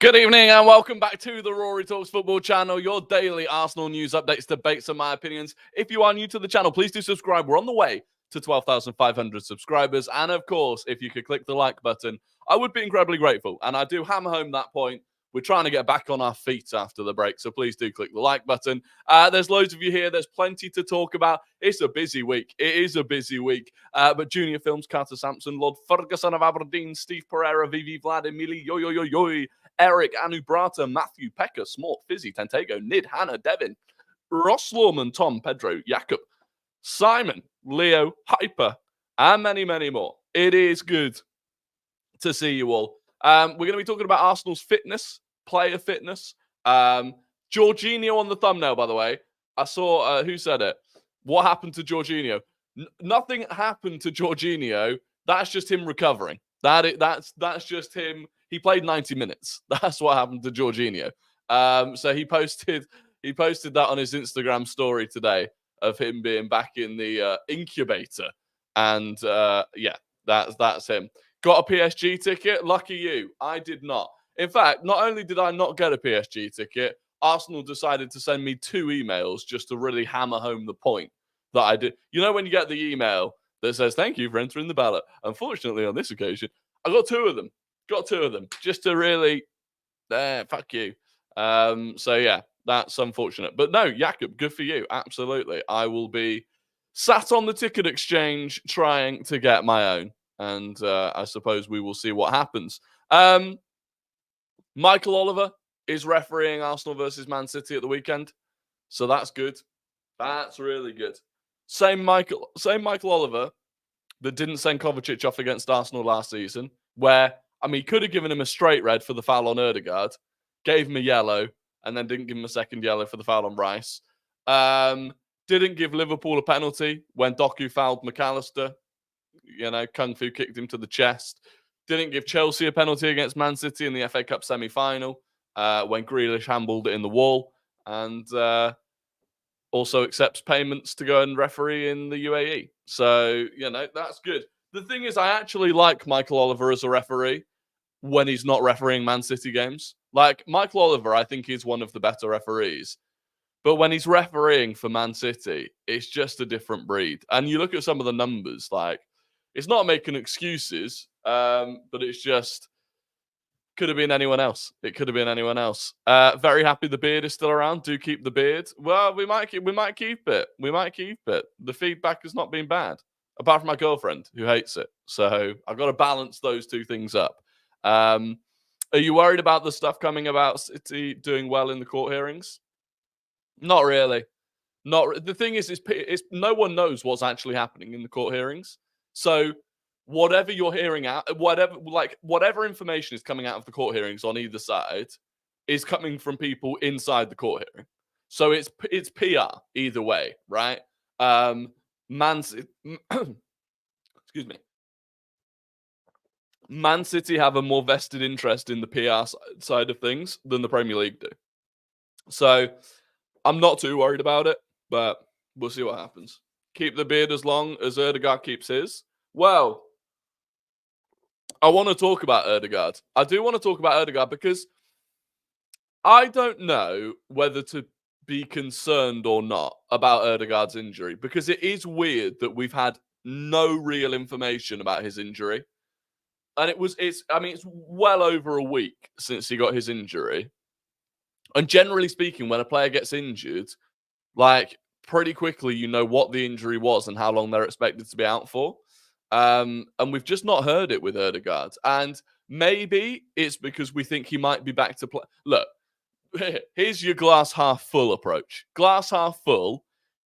Good evening and welcome back to the Rory Talks Football channel, your daily Arsenal news updates, debates and my opinions. If you are new to the channel, please do subscribe. We're on the way to 12,500 subscribers. And of course, if you could click the like button, I would be incredibly grateful. And I do hammer home that point. We're trying to get back on our feet after the break, so please do click the like button. There's loads of you here. There's plenty to talk about. It's a busy week. It is a busy week. But Junior Films, Carter Sampson, Lord Ferguson of Aberdeen, Steve Pereira, Vivi Vlad, Emili, Yo, Eric, Anubrata, Matthew, Pekka, Smart, Fizzy, Tentego, Nid, Hannah, Devin, Ross Lorman, Tom, Pedro, Jakob, Simon, Leo, Hyper, and many, many more. It is good to see you all. We're going to be talking about Arsenal's fitness, player fitness. Jorginho on the thumbnail, by the way. I saw, who said it? What happened to Jorginho? Nothing happened to Jorginho. That's just him recovering. That's just him. He played 90 minutes. That's what happened to Jorginho. So he posted that on his Instagram story today of him being back in the incubator. And yeah, that's him. Got a PSG ticket? Lucky you. I did not. In fact, not only did I not get a PSG ticket, Arsenal decided to send me 2 emails just to really hammer home the point that I did. You know when you get the email that says, thank you for entering the ballot. Unfortunately, on this occasion, I got 2 of them. Just to really, fuck you. So yeah, that's unfortunate. But no, Jakob, good for you. Absolutely. I will be sat on the ticket exchange trying to get my own. And I suppose we will see what happens. Michael Oliver is refereeing Arsenal versus Man City at the weekend. So that's good. That's really good. Same Michael Oliver that didn't send Kovacic off against Arsenal last season, where, I mean, he could have given him a straight red for the foul on Odegaard, gave him a yellow, and then didn't give him a second yellow for the foul on Rice. Didn't give Liverpool a penalty when Doku fouled McAllister. You know, Kung Fu kicked him to the chest. Didn't give Chelsea a penalty against Man City in the FA Cup semi-final when Grealish handballed it in the wall. And also accepts payments to go and referee in the UAE. So, you know, that's good. The thing is, I actually like Michael Oliver as a referee when he's not refereeing Man City games. Like, Michael Oliver, I think, is one of the better referees. But when he's refereeing for Man City, it's just a different breed. And you look at some of the numbers, like, it's not making excuses, but it's just, could have been anyone else. It could have been anyone else. Very happy the beard is still around. Do keep the beard. Well, we might keep it. The feedback has not been bad, apart from my girlfriend who hates it. So I've got to balance those 2 things up. Are you worried about the stuff coming about City doing well in the court hearings? Not really. The thing is no one knows what's actually happening in the court hearings. So whatever you're hearing out, whatever information is coming out of the court hearings on either side is coming from people inside the court hearing. So it's PR either way, right? Excuse me. Man City have a more vested interest in the PR side of things than the Premier League do. So I'm not too worried about it, but we'll see what happens. Keep the beard as long as Odegaard keeps his. Well, I want to talk about Odegaard. I do want to talk about Odegaard because I don't know whether to be concerned or not about Odegaard's injury, because it is weird that we've had no real information about his injury. And it's well over a week since he got his injury. And generally speaking, when a player gets injured, like, pretty quickly you know what the injury was and how long they're expected to be out for. And we've just not heard it with Odegaard. And maybe it's because we think he might be back to play. Look, here's your glass half full approach. Glass half full,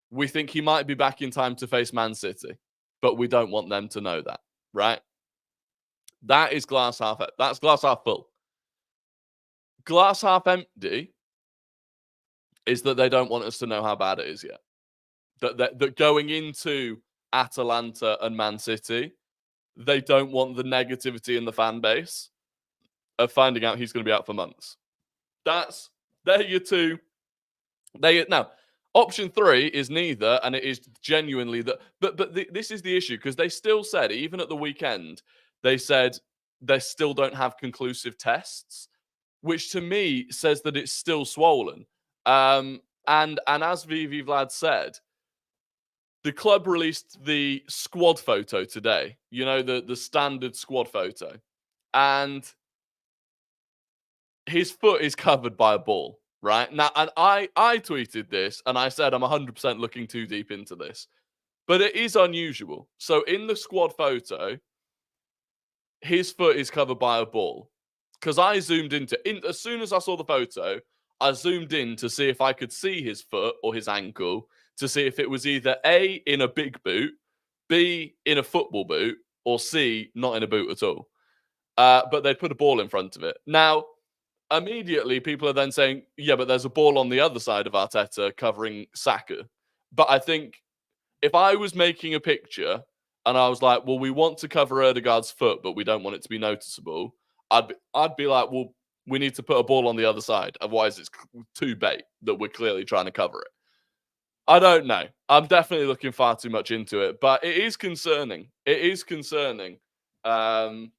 we think he might be back in time to face Man City, but we don't want them to know that, right? That's glass half full. Glass half empty is that they don't want us to know how bad it is yet. That going into Atalanta and Man City, they don't want the negativity in the fan base of finding out he's going to be out for months. They're your 2. Now, option 3 is neither, and it is genuinely that. But this is the issue, because they still said, even at the weekend, they said they still don't have conclusive tests. which to me says that it's still swollen. And as VV Vlad said, the club released the squad photo today. You know, the standard squad photo. And his foot is covered by a ball, right? Now, and I tweeted this and I said I'm 100% looking too deep into this. But it is unusual. So in the squad photo, his foot is covered by a ball. Because I zoomed as soon as I saw the photo, I zoomed in to see if I could see his foot or his ankle, to see if it was either A, in a big boot, B, in a football boot, or C, not in a boot at all. But they put a ball in front of it. Now, immediately people are then saying, yeah, but there's a ball on the other side of Arteta covering Saka. But I think if I was making a picture and I was like, well, we want to cover Odegaard's foot, but we don't want it to be noticeable, I'd be like, well, we need to put a ball on the other side. Otherwise, it's too bait that we're clearly trying to cover it. I don't know. I'm definitely looking far too much into it, but it is concerning. It is concerning that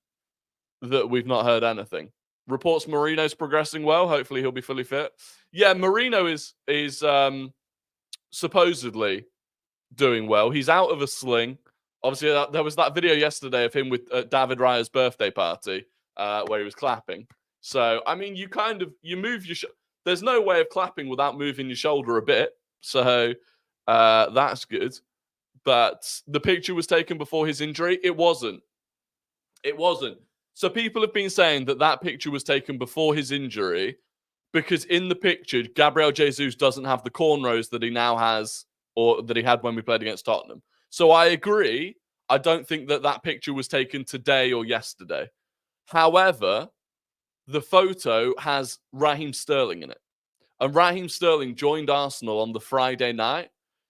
we've not heard anything. Reports Marino's progressing well. Hopefully, he'll be fully fit. Yeah, Marino is supposedly doing well. He's out of a sling. Obviously, there was that video yesterday of him with David Raya's birthday party where he was clapping. So, I mean, you move your there's no way of clapping without moving your shoulder a bit. So, that's good. But the picture was taken before his injury. It wasn't. It wasn't. So people have been saying that picture was taken before his injury because in the picture, Gabriel Jesus doesn't have the cornrows that he now has or that he had when we played against Tottenham. So I agree. I don't think that picture was taken today or yesterday. However, the photo has Raheem Sterling in it. And Raheem Sterling joined Arsenal on the Friday night.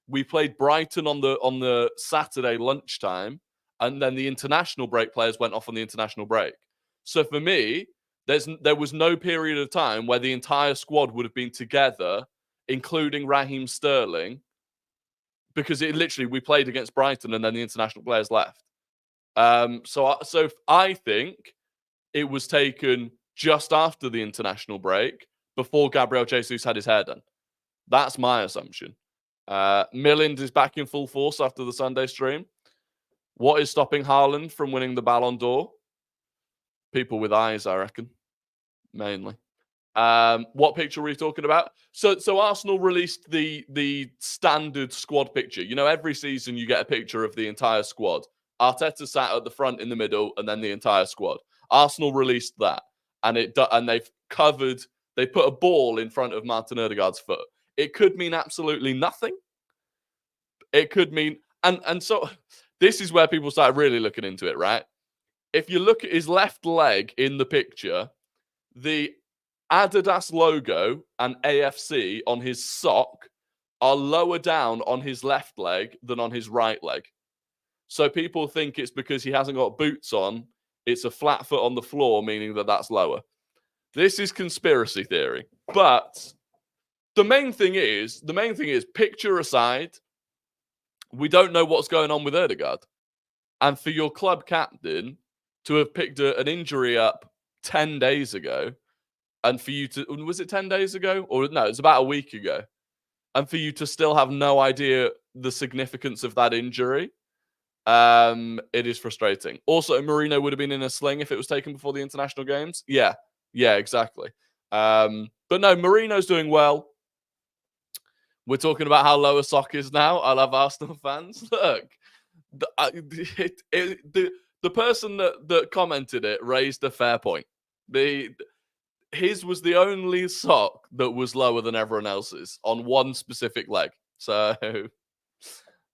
We played Brighton on the Saturday lunchtime. And then the international break players went off on the international break. So for me, there was no period of time where the entire squad would have been together, including Raheem Sterling, because we played against Brighton and then the international players left. So I think it was taken just after the international break, before Gabriel Jesus had his hair done. That's my assumption. Milland is back in full force after the Sunday stream. What is stopping Haaland from winning the Ballon d'Or? People with eyes, I reckon, mainly. What picture were we talking about? So Arsenal released the standard squad picture. You know, every season you get a picture of the entire squad. Arteta sat at the front in the middle, and then the entire squad. Arsenal released that, and they've covered. They put a ball in front of Martin Odegaard's foot. It could mean absolutely nothing. It could mean, and so this is where people start really looking into it, right? If you look at his left leg in the picture, the Adidas logo and AFC on his sock are lower down on his left leg than on his right leg. So people think it's because he hasn't got boots on. It's a flat foot on the floor, meaning that's lower. This is conspiracy theory. But the main thing is, picture aside, we don't know what's going on with Odegaard. And for your club captain to have picked an injury up 10 days ago, and for you to, was it 10 days ago? Or no, it's about a week ago. And for you to still have no idea the significance of that injury, it is frustrating. Also, Marino would have been in a sling if it was taken before the international games. Yeah, exactly. But no, Marino's doing well. We're talking about how low a sock is now. I love Arsenal fans. Look, the person that commented it raised a fair point. His was the only sock that was lower than everyone else's on one specific leg. So,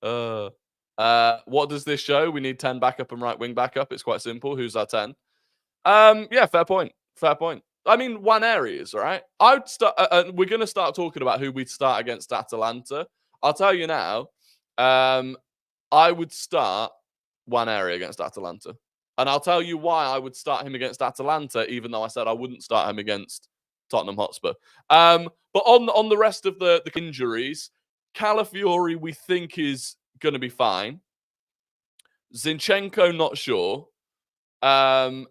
what does this show? We need 10 backup and right wing backup. It's quite simple. Who's our 10? Yeah, fair point. I mean, Nwaneri is, right? I'd start. We're going to start talking about who we'd start against Atalanta. I'll tell you now. I would start Nwaneri against Atalanta. And I'll tell you why I would start him against Atalanta, even though I said I wouldn't start him against Tottenham Hotspur. But on the rest of the injuries, Calafiori we think is going to be fine. Zinchenko, not sure. Tomiyasu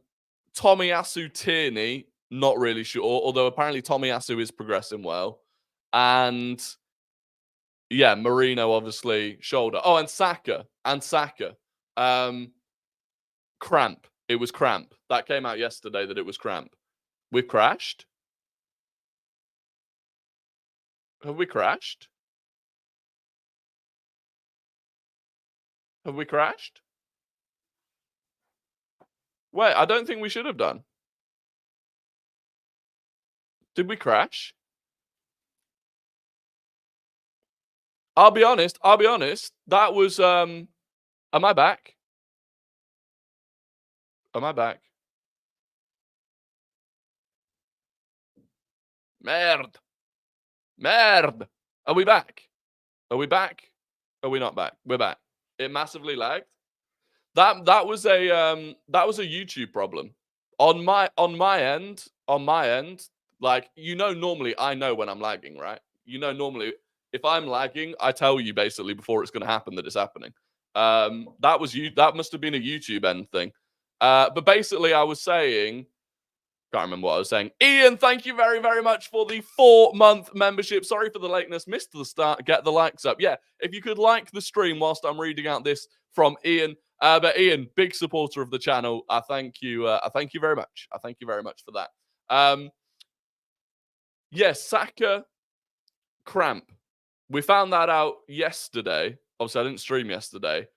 Tierney, Not really sure. Although apparently Tomiyasu is progressing well. And yeah, Marino obviously shoulder. Oh, and Saka. Cramp. It was cramp. That came out yesterday that it was cramp. We've crashed? Have we crashed? Have we crashed? Wait, I don't think we should have done. Did we crash? I'll be honest. That was am I back? Am I back? Merde. Are we back? Are we back? Are we not back? We're back. It massively lagged. That was a YouTube problem. On my end, like normally I know when I'm lagging, right? Normally if I'm lagging, I tell you basically before it's gonna happen that it's happening. That must have been a YouTube end thing. But basically I was saying, can't remember what I was saying. Ian, thank you very, very much for the 4-month membership. Sorry for the lateness. Missed the start. Get the likes up. Yeah, if you could like the stream whilst I'm reading out this from Ian. But Ian, big supporter of the channel. I thank you. I thank you very much. I thank you very much for that. Yes, Saka cramp. We found that out yesterday. Obviously, I didn't stream yesterday.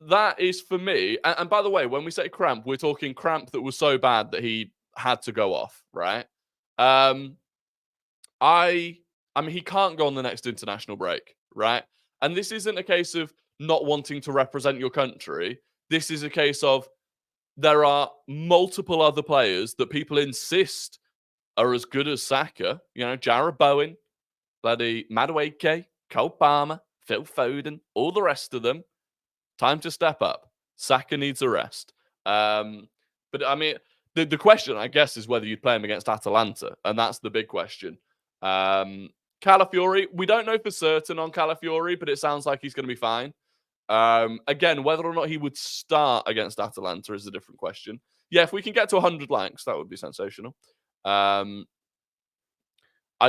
That is for me. And by the way, when we say cramp, we're talking cramp that was so bad that he had to go off, right? I mean, he can't go on the next international break, right? And this isn't a case of not wanting to represent your country. This is a case of there are multiple other players that people insist are as good as Saka. Jarrod Bowen, bloody Madueke, Cole Palmer, Phil Foden, all the rest of them. Time to step up. Saka needs a rest. But I mean, the question, I guess, is whether you'd play him against Atalanta, and that's the big question. Calafiori, we don't know for certain on Calafiori, but it sounds like he's going to be fine. Again, whether or not he would start against Atalanta is a different question. Yeah, if we can get to 100 likes, that would be sensational. I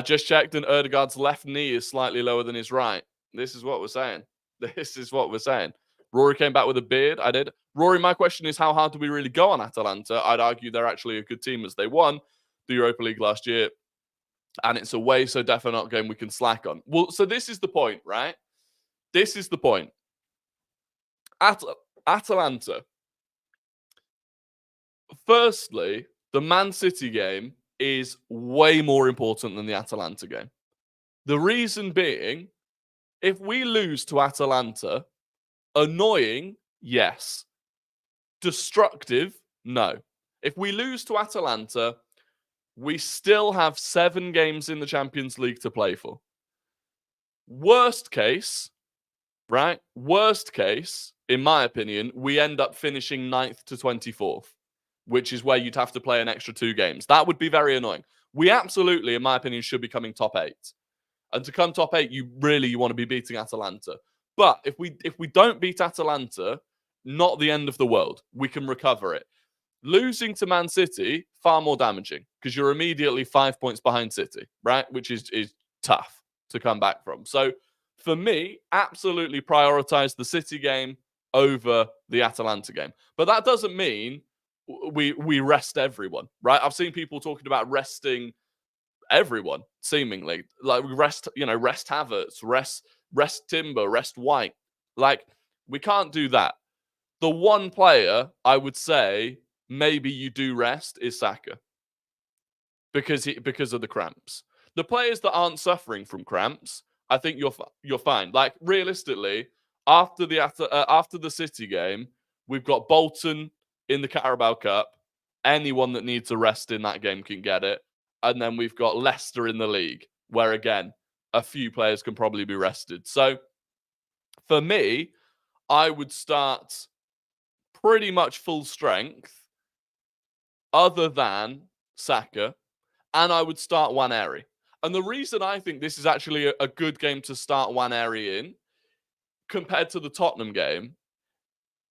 just checked, and Odegaard's left knee is slightly lower than his right. This is what we're saying. Rory came back with a beard. I did. Rory, my question is, how hard do we really go on Atalanta? I'd argue they're actually a good team as they won the Europa League last year. And it's away, so definitely not a game we can slack on. Well, so this is the point, right? This is the point. Atalanta. Firstly, the Man City game is way more important than the Atalanta game. The reason being, if we lose to Atalanta, annoying, yes. Destructive, no. If we lose to Atalanta, we still have 7 games in the Champions League to play for. Worst case, right? Worst case, in my opinion, we end up finishing 9th to 24th, which is where you'd have to play an extra 2 games. That would be very annoying. We absolutely, in my opinion, should be coming top 8. And to come top 8, you want to be beating Atalanta. But if we don't beat Atalanta, not the end of the world. We can recover it. Losing to Man City, far more damaging because you're immediately 5 points behind City, right? Which is tough to come back from. So for me, absolutely prioritize the City game over the Atalanta game. But that doesn't mean we rest everyone, right? I've seen people talking about resting everyone, seemingly. Like rest Havertz, rest Timber, rest White. Like, we can't do that. The one player I would say maybe you do rest is Saka because of the cramps. The players that aren't suffering from cramps, I think you're fine. Like, realistically, after the City game, we've got Bolton in the Carabao Cup. Anyone that needs a rest in that game can get it. And then we've got Leicester in the league, where, again, a few players can probably be rested. So, for me, I would start pretty much full strength other than Saka, and I would start Nwaneri. And the reason I think this is actually a good game to start Nwaneri in, compared to the Tottenham game,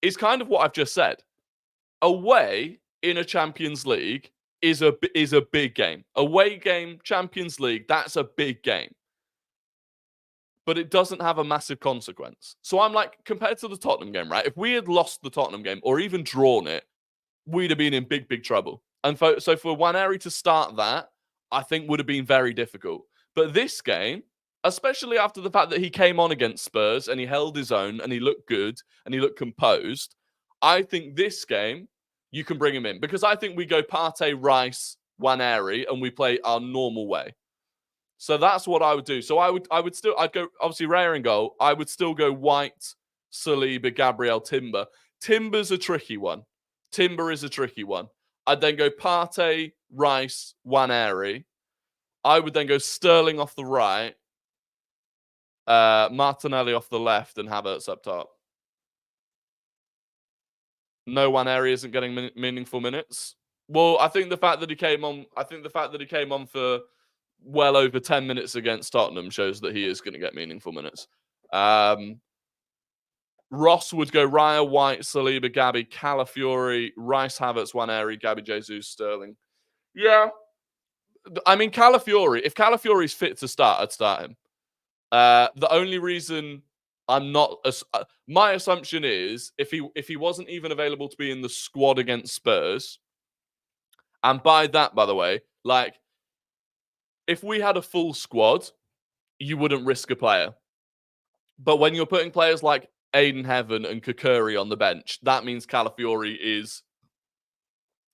is kind of what I've just said. Away in a Champions League is a big game. Away game, Champions League, that's a big game. But it doesn't have a massive consequence. So I'm like, compared to the Tottenham game, right? If we had lost the Tottenham game or even drawn it, we'd have been in big, big trouble. And so for Nwaneri to start that, I think would have been very difficult. But this game, especially after the fact that he came on against Spurs and he held his own and he looked good and he looked composed, I think this game, you can bring him in. Because I think we go Partey, Rice, Nwaneri, and we play our normal way. So that's what I would do. So I'd go, obviously, Raya in goal. I would still go White, Saliba, Gabriel, Timber. Timber's a tricky one. Timber is a tricky one. I'd then go Partey, Rice, Nwaneri. I would then go Sterling off the right, Martinelli off the left, and Havertz up top. No, Nwaneri isn't getting meaningful minutes. Well, I think the fact that he came on for well over 10 minutes against Tottenham shows that he is going to get meaningful minutes. Ross would go Raya, White, Saliba, Gabby, Calafiori, Rice, Havertz, Nwaneri, Gabby, Jesus, Sterling. Yeah. I mean, Calafiori, if Calafiori's fit to start, I'd start him. The only reason I'm not... my assumption is, if he wasn't even available to be in the squad against Spurs, and by that, by the way, like, if we had a full squad, you wouldn't risk a player. But when you're putting players like Aiden Heaven and Kakuri on the bench, that means Calafiori is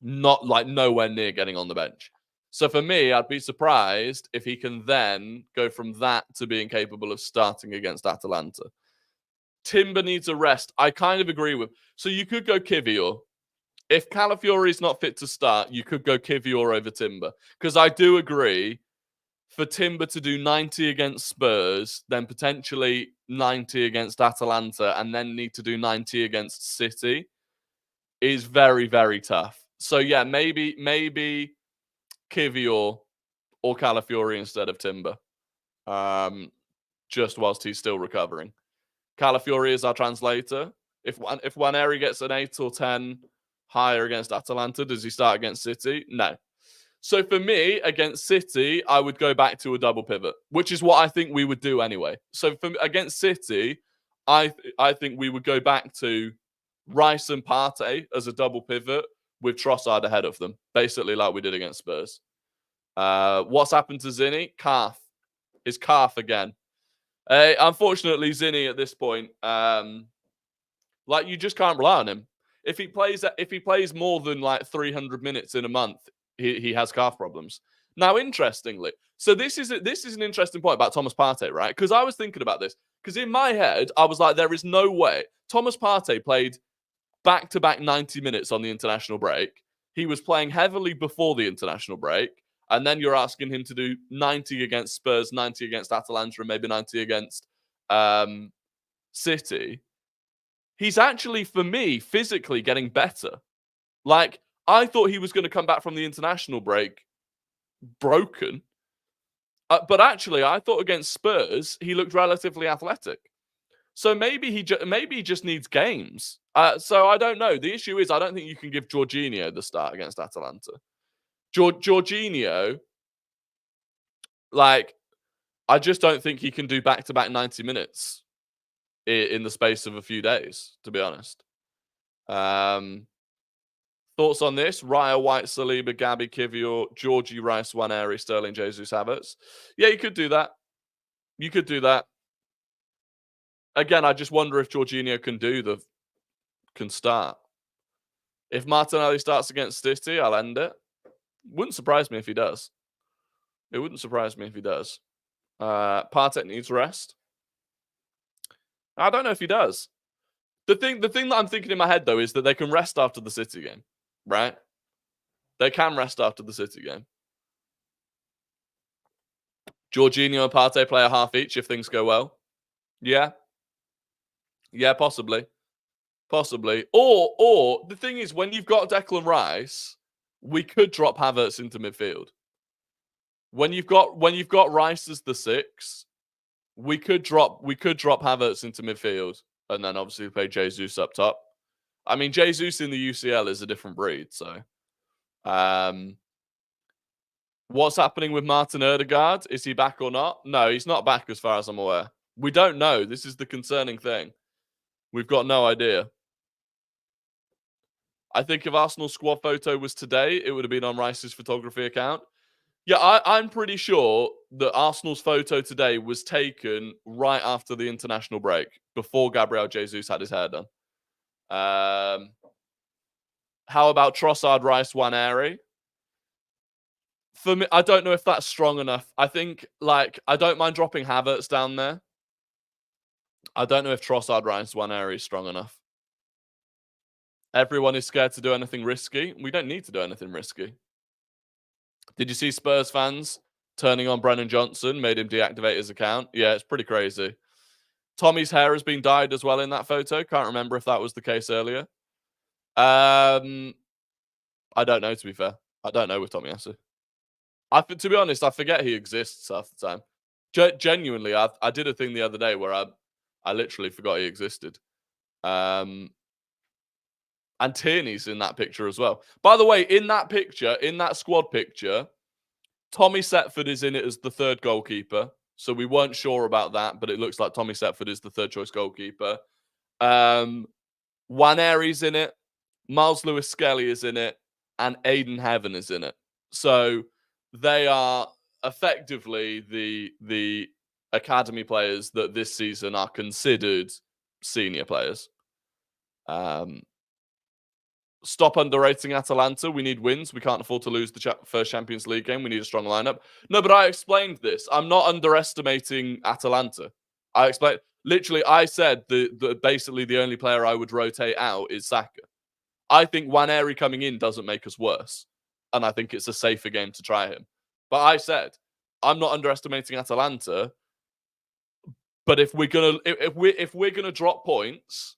not like nowhere near getting on the bench. So for me, I'd be surprised if he can then go from that to being capable of starting against Atalanta. Timber needs a rest. I kind of agree with. So you could go Kivior. If Calafiori is not fit to start, you could go Kivior over Timber. Because I do agree, for Timber to do 90 against Spurs, then potentially 90 against Atalanta, and then need to do 90 against City is very, very tough. So yeah, maybe Kivior or Calafiori instead of Timber, just whilst he's still recovering. Calafiori is our translator. If Nwaneri gets an 8 or 10 higher against Atalanta, does he start against City? No. So for me, against City, I would go back to a double pivot, which is what I think we would do anyway. So against City, I think we would go back to Rice and Partey as a double pivot with Trossard ahead of them, basically like we did against Spurs. What's happened to Zinni? Calf. His calf again. Unfortunately, Zinni at this point, like, you just can't rely on him. If he plays more than like 300 minutes in a month, he has calf problems. Now, interestingly, so this is an interesting point about Thomas Partey, right? Because I was thinking about this. Because in my head, I was like, there is no way. Thomas Partey played back-to-back 90 minutes on the international break. He was playing heavily before the international break. And then you're asking him to do 90 against Spurs, 90 against Atalanta, and maybe 90 against City. He's actually, for me, physically getting better. Like, I thought he was going to come back from the international break broken. But actually, I thought against Spurs, he looked relatively athletic. So maybe he just needs games. So I don't know. The issue is I don't think you can give Jorginho the start against Atalanta. Jorginho, like, I just don't think he can do back-to-back 90 minutes in the space of a few days, to be honest. Thoughts on this? Raya, White, Saliba, Gabby, Kivior, Georgie, Rice, Nwaneri, Sterling, Jesus, Havertz. Yeah, you could do that. You could do that. Again, I just wonder if Jorginho can start. If Martinelli starts against City, I'll end it. Wouldn't surprise me if he does. It wouldn't surprise me if he does. Partey needs rest. I don't know if he does. The thing that I'm thinking in my head, though, is that they can rest after the City game, right? They can rest after the City game. Jorginho and Partey play a half each if things go well. Yeah. Yeah, possibly. Possibly. Or the thing is, when you've got Declan Rice, we could drop Havertz into midfield. When you've got Rice as the 6, we could drop Havertz into midfield and then obviously play Jesus up top. I mean, Jesus in the UCL is a different breed, so What's happening with Martin Odegaard? Is he back or not? No, he's not back as far as I'm aware. We don't know. This is the concerning thing. We've got no idea. I think if Arsenal's squad photo was today, it would have been on Rice's photography account. Yeah, I'm pretty sure that Arsenal's photo today was taken right after the international break, before Gabriel Jesus had his hair done. How about Trossard, Rice, Nwaneri? For me, I don't know if that's strong enough. I think, I don't mind dropping Havertz down there. I don't know if Trossard, Rice, Nwaneri is strong enough. Everyone is scared to do anything risky. We don't need to do anything risky. Did you see Spurs fans turning on Brennan Johnson, made him deactivate his account? Yeah, it's pretty crazy. Tommy's hair has been dyed as well in that photo. Can't remember if that was the case earlier. I don't know, to be fair. I don't know with Tommy Asu. To be honest, I forget he exists half the time. Genuinely, I did a thing the other day where I literally forgot he existed. And Tierney's in that picture as well. By the way, in that picture, in that squad picture, Tommy Setford is in it as the third goalkeeper. So we weren't sure about that, but it looks like Tommy Setford is the third choice goalkeeper. Nwaneri's in it. Miles Lewis-Skelly is in it. And Aiden Heaven is in it. So they are effectively the academy players that this season are considered senior players. Stop underrating Atalanta. We need wins. We can't afford to lose the first Champions League game. We need a strong lineup. No, but I explained this. I'm not underestimating Atalanta. I said basically the only player I would rotate out is Saka. I think Nwaneri coming in doesn't make us worse. And I think it's a safer game to try him. But I said, I'm not underestimating Atalanta. But if we're gonna drop points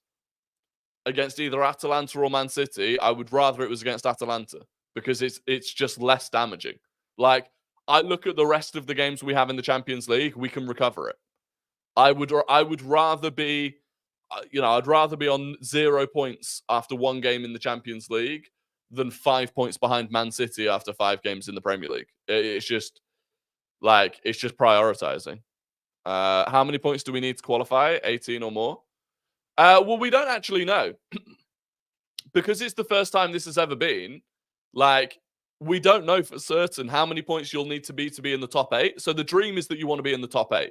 against either Atalanta or Man City, I would rather it was against Atalanta, because it's just less damaging. Like, I look at the rest of the games we have in the Champions League, we can recover it. I would rather be, I'd rather be on 0 points after one game in the Champions League than 5 points behind Man City after 5 games in the Premier League. It's just prioritizing. How many points do we need to qualify? 18 or more? Well, we don't actually know. Because it's the first time this has ever been. We don't know for certain how many points you'll need to be in the top 8. So the dream is that you want to be in the top 8.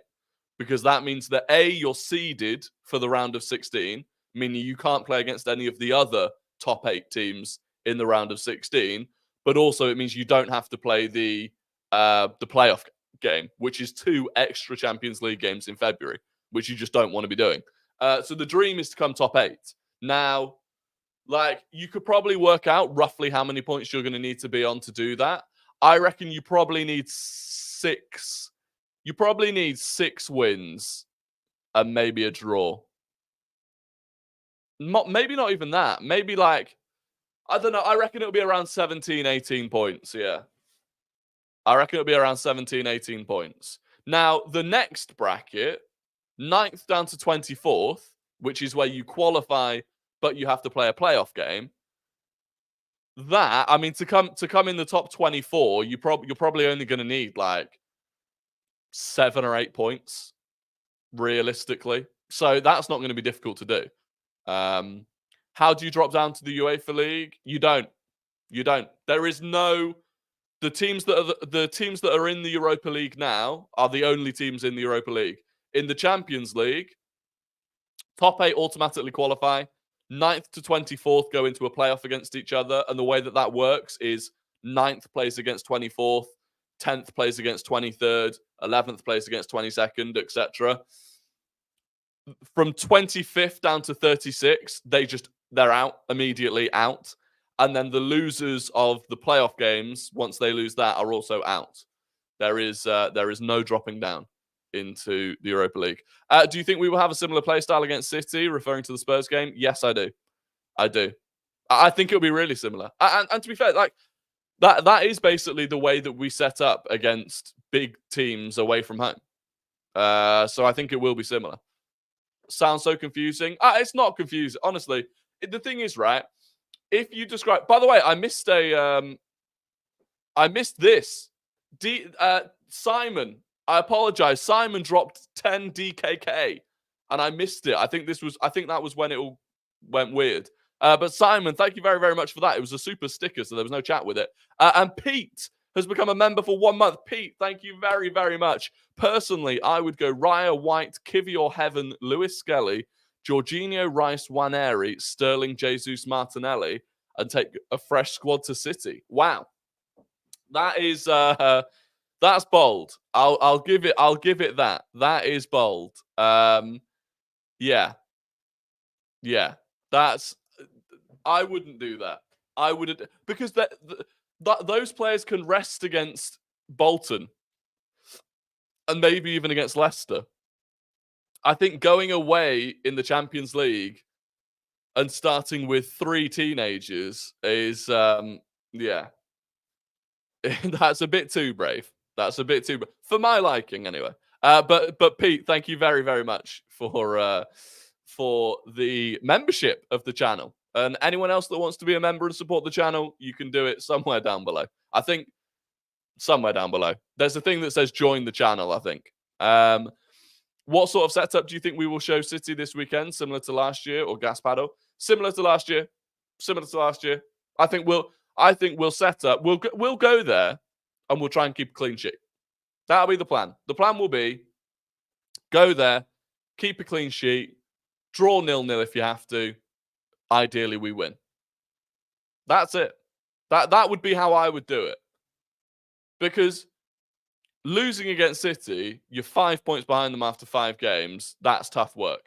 Because that means that you're seeded for the round of 16, meaning you can't play against any of the other top 8 teams in the round of 16. But also it means you don't have to play the playoff game, which is 2 extra Champions League games in February, which you just don't want to be doing. So the dream is to come top 8. Now, you could probably work out roughly how many points you're going to need to be on to do that. I reckon you probably need 6. You probably need 6 wins and maybe a draw. Maybe not even that. Maybe I don't know. I reckon it'll be around 17, 18 points. Yeah. I reckon it'll be around 17, 18 points. Now, the next bracket, 9th down to 24th, which is where you qualify, but you have to play a playoff game. That, I mean, to come in the top 24, you're probably only going to need 7 or 8 points, realistically. So that's not going to be difficult to do. How do you drop down to the UEFA League? You don't. There is no. The teams that are in the Europa League now are the only teams in the Europa League. In the Champions League, top 8 automatically qualify. 9th to 24th go into a playoff against each other. And the way that works is 9th plays against 24th, 10th plays against 23rd, 11th plays against 22nd, etc. From 25th down to 36th, they're out, immediately out. And then the losers of the playoff games, once they lose that, are also out. There is no dropping down into the Europa League. Do you think we will have a similar play style against City, referring to the Spurs game? Yes, I do. I think it'll be really similar. And to be fair, that is basically the way that we set up against big teams away from home. So I think it will be similar. Sounds so confusing. It's not confusing, honestly. The thing is, right, if you describe... By the way, I missed this. Simon, I apologize. Simon dropped 10 DKK and I missed it. I think that was when it all went weird. But Simon, thank you very, very much for that. It was a super sticker, so there was no chat with it. And Pete has become a member for 1 month. Pete, thank you very, very much. Personally, I would go Raya, White, Kivior, Heaven, Lewis Skelly, Jorginho, Rice, Nwaneri, Sterling, Jesus, Martinelli, and take a fresh squad to City. Wow. That is that's bold. I'll give it that. That is bold. Yeah. That's I wouldn't do that. I wouldn't, because those players can rest against Bolton and maybe even against Leicester. I think going away in the Champions League and starting with 3 teenagers is that's a bit too brave. That's a bit too for my liking, anyway. But Pete, thank you very, very much for the membership of the channel. And anyone else that wants to be a member and support the channel, you can do it somewhere down below. I think somewhere down below. There's a thing that says join the channel, I think. What sort of setup do you think we will show City this weekend? Similar to last year, or Gaspardo? Similar to last year. I think we'll set up. We'll go there and we'll try and keep a clean sheet. That'll be the plan. The plan will be go there, keep a clean sheet, draw 0-0 if you have to. Ideally, we win. That's it. That would be how I would do it. Because losing against City, you're 5 points behind them after 5 games. That's tough work.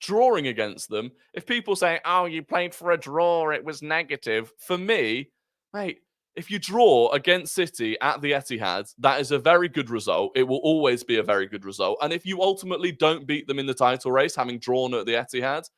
Drawing against them, if people say, oh, you played for a draw, it was negative. For me, mate, if you draw against City at the Etihad, that is a very good result. It will always be a very good result. And if you ultimately don't beat them in the title race, having drawn at the Etihad,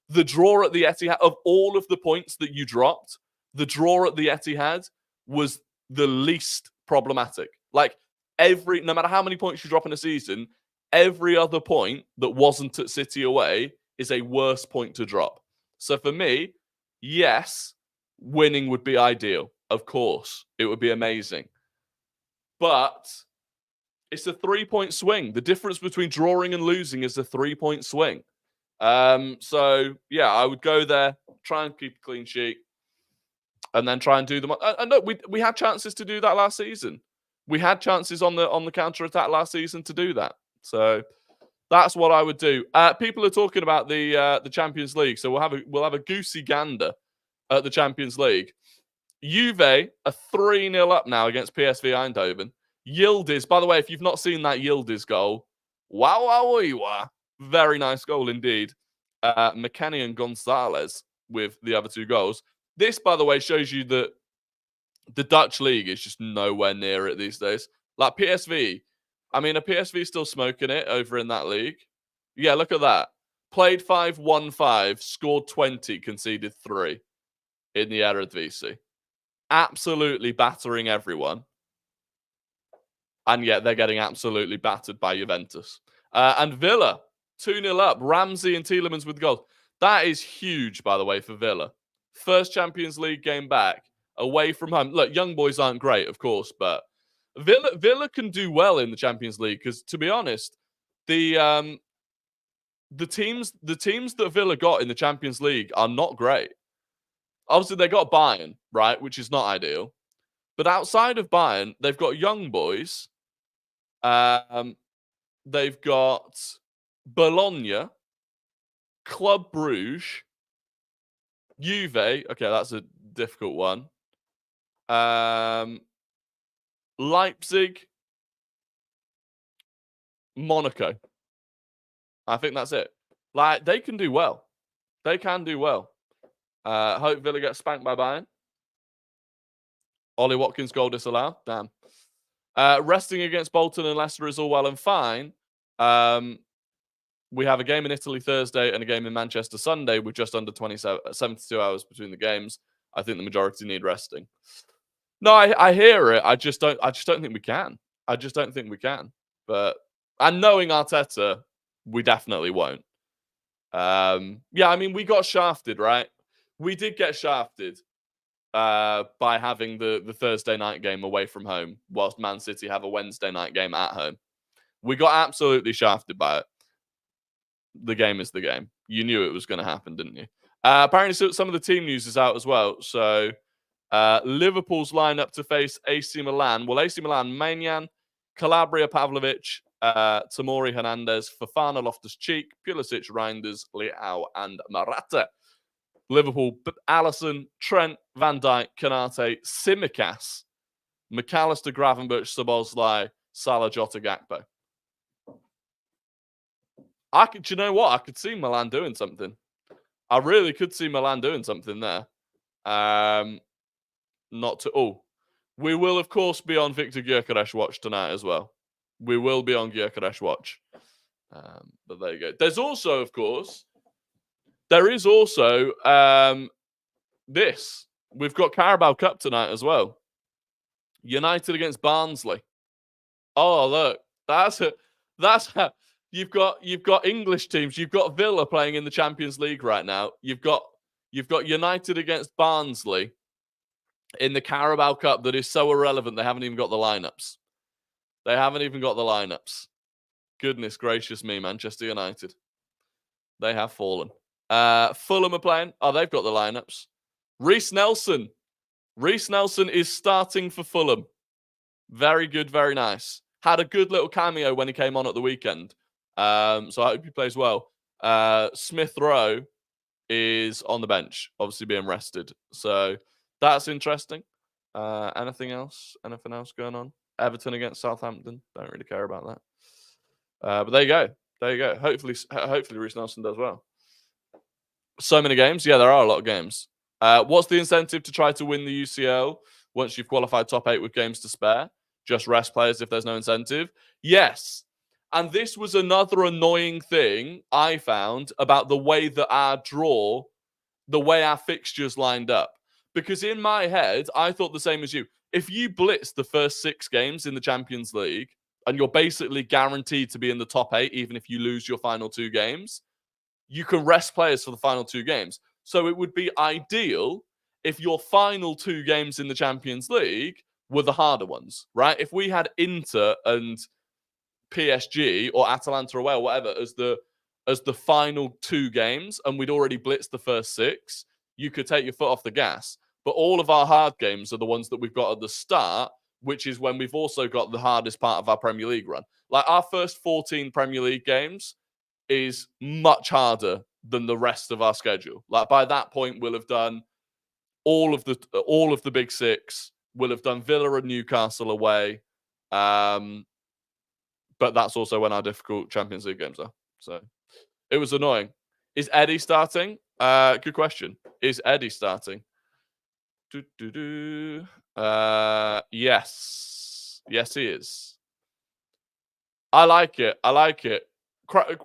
the draw at the Etihad, of all of the points that you dropped, the draw at the Etihad was the least problematic. Like, no matter how many points you drop in a season, every other point that wasn't at City away is a worse point to drop. So for me, yes, winning would be ideal. Of course, it would be amazing. But it's a 3-point swing. The difference between drawing and losing is a 3-point swing. So yeah, I would go there, try and keep a clean sheet, and then try and do them. And look, we had chances to do that last season. We had chances on the counter attack last season to do that. So that's what I would do. People are talking about the Champions League, so we'll have a goosey gander at the Champions League. Juve are 3-0 up now against PSV Eindhoven. Yildiz, by the way, if you've not seen that Yildiz goal, wow. Very nice goal indeed. McKennie and Gonzalez with the other 2 goals. This, by the way, shows you that the Dutch league is just nowhere near it these days. Like PSV, I mean, are PSV still smoking it over in that league? Yeah, look at that. Played 5, won 5, scored 20, conceded 3 in the Eredivisie. Absolutely battering everyone. And yet they're getting absolutely battered by Juventus. And Villa, 2-0 up. Ramsey and Tielemans with goals. That is huge, by the way, for Villa. First Champions League game back, away from home. Look, young boys aren't great, of course, but Villa can do well in the Champions League because, to be honest, the teams that Villa got in the Champions League are not great. Obviously, they got Bayern, right, which is not ideal. But outside of Bayern, they've got young boys. They've got Bologna, Club Bruges, Juve. Okay, that's a difficult one. Leipzig, Monaco. I think that's it. Like, they can do well. They can do well. Hope Villa gets spanked by Bayern. Ollie Watkins goal disallowed. Damn. Resting against Bolton and Leicester is all well and fine. We have a game in Italy Thursday and a game in Manchester Sunday with just under 72 hours between the games. I think the majority need resting. No, I hear it. I just don't think we can. I just don't think we can. But and knowing Arteta, we definitely won't. Yeah, I mean, we got shafted, right? We did get shafted. by having the Thursday night game away from home, whilst Man City have a Wednesday night game at home. We got absolutely shafted by it. The game is the game. You knew it was going to happen, didn't you? Apparently, some of the team news is out as well. So Liverpool's lineup to face AC Milan. Well, AC Milan, Maignan, Calabria, Pavlovic, Tamori, Hernandez, Fofana, Loftus-Cheek, Pulisic, Reinders, Leao, and Morata. Liverpool, Alisson, Trent, Van Dijk, Konate, Tsimikas, McAllister, Gravenberch, Szoboszlai, Salah, Jota, Gakpo. Do you know what? I could see Milan doing something. I really could see Milan doing something there. We will, of course, be on Victor Gyökeres watch tonight as well. We will be on Gyökeres watch. But there you go. There is also this. We've got Carabao Cup tonight as well. United against Barnsley. Oh, look. You've got English teams. You've got Villa playing in the Champions League right now. You've got United against Barnsley in the Carabao Cup that is so irrelevant they haven't even got the lineups. Goodness gracious me, Manchester United. They have fallen. Fulham are playing. Oh, they've got the lineups. Reece Nelson is starting for Fulham. Very good, very nice. Had a good little cameo when he came on at the weekend. So I hope he plays well. Smith Rowe is on the bench, obviously being rested. So that's interesting. Anything else going on? Everton against Southampton. Don't really care about that. But there you go. Hopefully Reece Nelson does well. So many games. Yeah, there are a lot of games. What's the incentive to try to win the UCL once you've qualified top 8 with games to spare? Just rest players if there's no incentive? Yes. And this was another annoying thing I found about the way that our fixtures lined up. Because in my head, I thought the same as you. If you blitz the first 6 games in the Champions League, and you're basically guaranteed to be in the top 8, even if you lose your final 2 games, you can rest players for the final 2 games. So it would be ideal if your final 2 games in the Champions League were the harder ones, right? If we had Inter and PSG or Atalanta away or whatever as the final 2 games, and we'd already blitzed the first 6, you could take your foot off the gas. But all of our hard games are the ones that we've got at the start, which is when we've also got the hardest part of our Premier League run. Like our first 14 Premier League games is much harder than the rest of our schedule. Like by that point, we'll have done all of the big 6. We'll have done Villa and Newcastle away. But that's also when our difficult Champions League games are. So it was annoying. Is Eddie starting? Good question. Is Eddie starting? Yes. Yes, he is. I like it.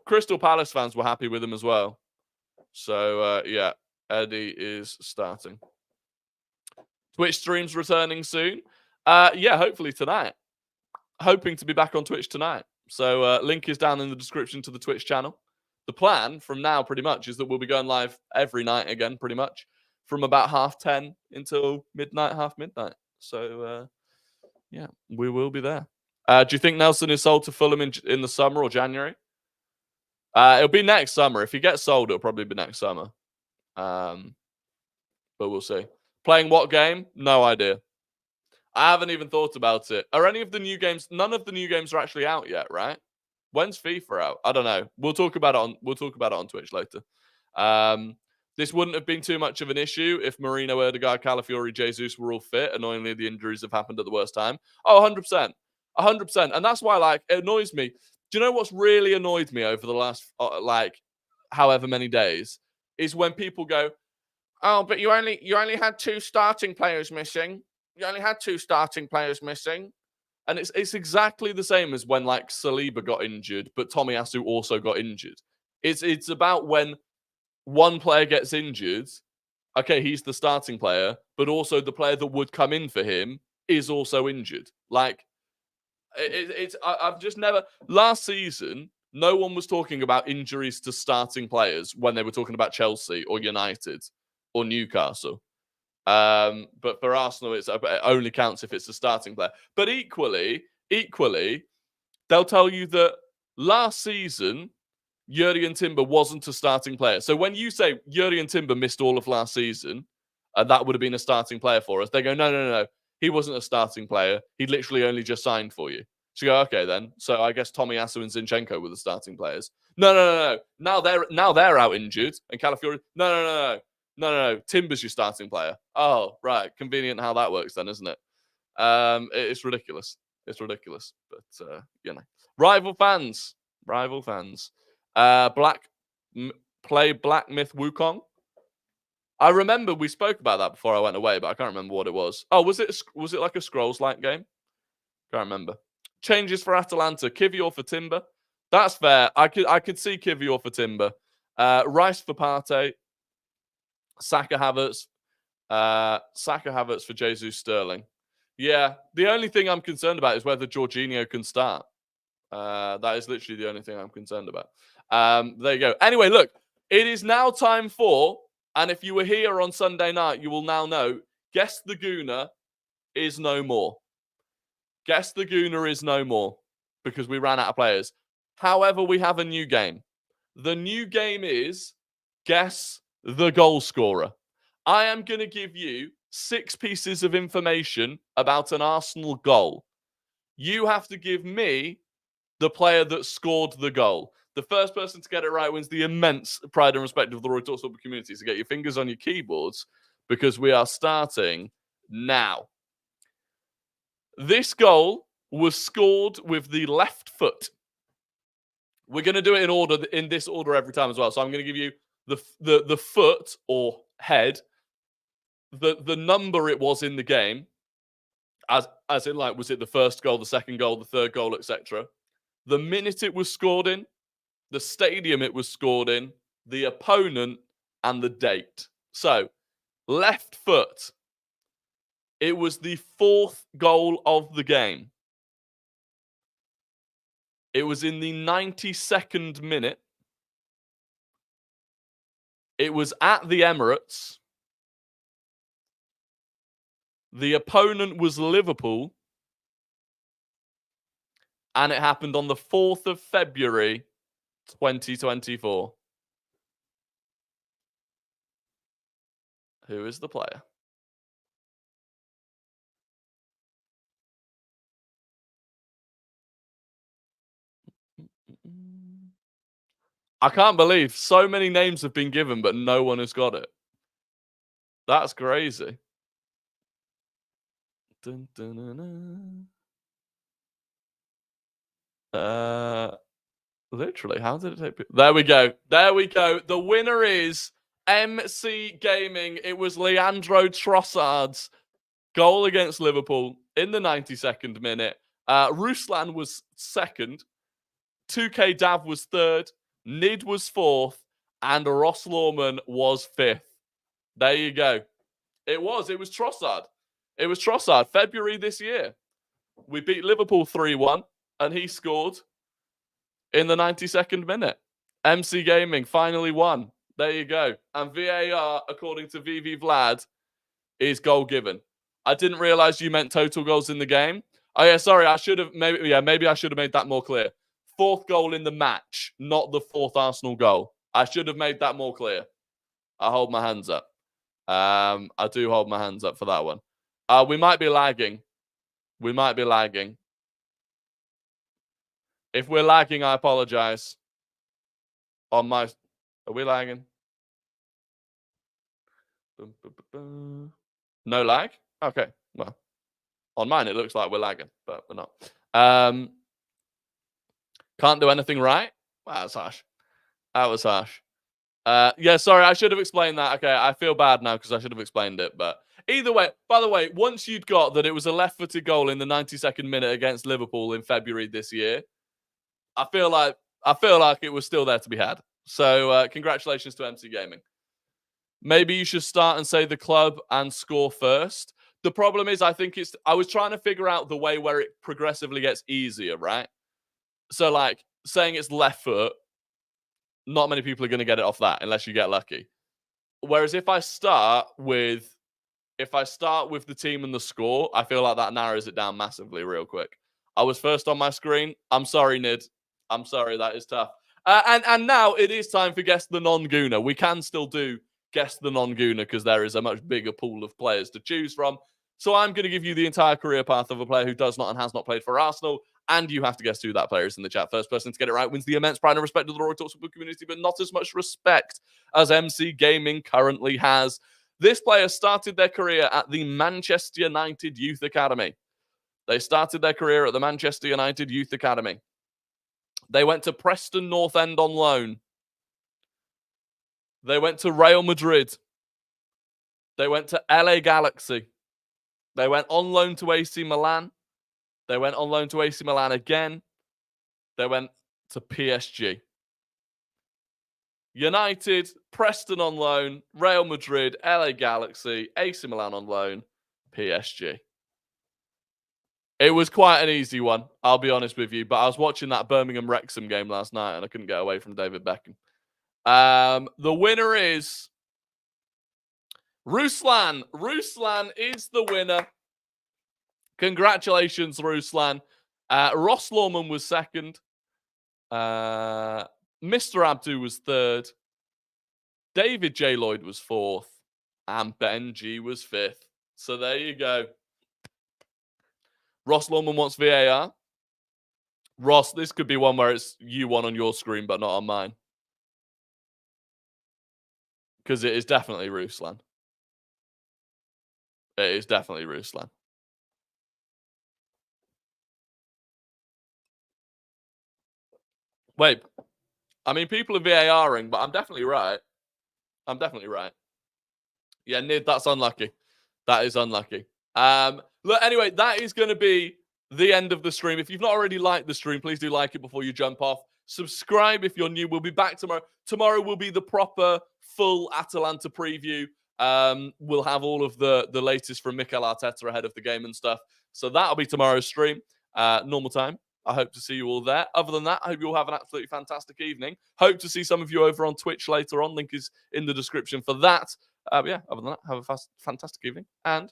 Crystal Palace fans were happy with him as well. So, yeah, Eddie is starting. Twitch streams returning soon. Yeah, hopefully tonight. Hoping to be back on Twitch tonight. So, link is down in the description to the Twitch channel. The plan from now pretty much is that we'll be going live every night again, pretty much. From about 10:30 until midnight, half midnight. So, yeah, we will be there. Do you think Nelson is sold to Fulham in the summer or January? It'll be next summer. If he gets sold, it'll probably be next summer. But we'll see. Playing what game? No idea. I haven't even thought about it. Are any of the new games? None of the new games are actually out yet, right? When's FIFA out? I don't know. We'll talk about it on Twitch later. This wouldn't have been too much of an issue if Marino, Odegaard, Calafiori, Jesus were all fit. Annoyingly, the injuries have happened at the worst time. Oh, 100%. 100%. And that's why, like, it annoys me. Do you know what's really annoyed me over the last, however many days? Is when people go, oh, but you only had 2 starting players missing. You only had 2 starting players missing. And it's exactly the same as when, like, Saliba got injured, but Tomiyasu also got injured. It's about when one player gets injured, okay, he's the starting player, but also the player that would come in for him is also injured. Like, I've just never... Last season, no one was talking about injuries to starting players when they were talking about Chelsea or United or Newcastle. But for Arsenal, it only counts if it's a starting player. But equally, they'll tell you that last season, Jurriën Timber wasn't a starting player. So when you say Jurriën Timber missed all of last season, and that would have been a starting player for us, they go, no. He wasn't a starting player. He literally only just signed for you. So you go, okay then. So I guess Tomiyasu and Zinchenko were the starting players. No. Now they're out injured. And Calafiori, no. Timber's your starting player. Oh, right. Convenient how that works then, isn't it? It's ridiculous. It's ridiculous. But, rival fans. Play Black Myth Wukong. I remember we spoke about that before I went away, but I can't remember what it was. Oh, was it like a Scrolls-like game? Can't remember. Changes for Atalanta. Kivior for Timber. That's fair. I could see Kivior for Timber. Rice for Partey. Saka Havertz for Jesus Sterling. Yeah, the only thing I'm concerned about is whether Jorginho can start. That is literally the only thing I'm concerned about. There you go. Anyway, look, it is now time for, and if you were here on Sunday night, you will now know, Guess the Gooner is no more. Guess the Gooner is no more because we ran out of players. However, we have a new game. The new game is Guess the Goalscorer. I am going to give you 6 pieces of information about an Arsenal goal. You have to give me the player that scored the goal. The first person to get it right wins the immense pride and respect of the Rory Talks Football community. So get your fingers on your keyboards because we are starting now. This goal was scored with the left foot. We're going to do it in this order every time as well. So I'm going to give you the foot or head, the number it was in the game, as in like, was it the first goal, the second goal, the third goal, etc. The minute it was scored in, the stadium it was scored in, the opponent, and the date. So, left foot. It was the 4th goal of the game. It was in the 92nd minute. It was at the Emirates. The opponent was Liverpool. And it happened on the 4th of February, 2024. Who is the player? I can't believe so many names have been given, but no one has got it. That's crazy. Dun, dun, dun, dun. Literally, how did it take? There we go. The winner is MC Gaming. It was Leandro Trossard's goal against Liverpool in the 92nd minute. Ruslan was second. 2K Dav was third. Nid was fourth. And Ross Lawman was fifth. There you go. It was Trossard. It was Trossard. February this year. We beat Liverpool 3-1. And he scored in the 92nd minute. MC Gaming finally won. There you go. And VAR, according to VV Vlad, is goal given. I didn't realize you meant total goals in the game. Oh yeah, sorry. I should have maybe I should have made that more clear. 4th goal in the match, not the 4th Arsenal goal. I should have made that more clear. I hold my hands up. I do hold my hands up for that one. We might be lagging. If we're lagging, I apologize. Are we lagging? No lag? Okay, well. On mine, it looks like we're lagging, but we're not. Can't do anything right? Wow, that's harsh. That was harsh. Yeah, sorry, I should have explained that. Okay, I feel bad now because I should have explained it. But either way, by the way, once you'd got that it was a left-footed goal in the 92nd minute against Liverpool in February this year, I feel like it was still there to be had. So congratulations to MC Gaming. Maybe you should start and say the club and score first. The problem is, I was trying to figure out the way where it progressively gets easier, right? So like saying it's left foot, not many people are going to get it off that unless you get lucky. Whereas if I start with if I start with the team and the score, I feel like that narrows it down massively real quick. I was first on my screen. I'm sorry, Nid. I'm sorry, that is tough. And now it is time for Guess the Non-Gooner. We can still do Guess the Non-Gooner because there is a much bigger pool of players to choose from. So I'm going to give you the entire career path of a player who does not and has not played for Arsenal, and you have to guess who that player is in the chat. First person to get it right wins the immense pride and respect of the Rory Talks Football community, but not as much respect as MC Gaming currently has. This player started their career at the Manchester United Youth Academy. They started their career at the Manchester United Youth Academy. They went to Preston North End on loan. They went to Real Madrid. They went to LA Galaxy. They went on loan to AC Milan. They went on loan to AC Milan again. They went to PSG. United, Preston on loan, Real Madrid, LA Galaxy, AC Milan on loan, PSG. It was quite an easy one, I'll be honest with you. But I was watching that Birmingham-Wrexham game last night and I couldn't get away from David Beckham. The winner is Ruslan. Ruslan is the winner. Congratulations, Ruslan. Ross Lawman was second. Mr. Abdu was third. David J. Lloyd was fourth. And Benji was fifth. So there you go. Ross Lawman wants VAR. Ross, this could be one where it's you won on your screen, but not on mine. Because it is definitely Ruslan. It is definitely Ruslan. Wait. I mean, people are VARing, but I'm definitely right. I'm definitely right. Yeah, Nid, that's unlucky. That is unlucky. Look, anyway, that is going to be the end of the stream. If you've not already liked the stream, please do like it before you jump off. Subscribe if you're new. We'll be back tomorrow. Tomorrow will be the proper, full Atalanta preview. We'll have all of the latest from Mikel Arteta ahead of the game and stuff. So that'll be tomorrow's stream. Normal time. I hope to see you all there. Other than that, I hope you all have an absolutely fantastic evening. Hope to see some of you over on Twitch later on. Link is in the description for that. Yeah, other than that, have a fantastic evening and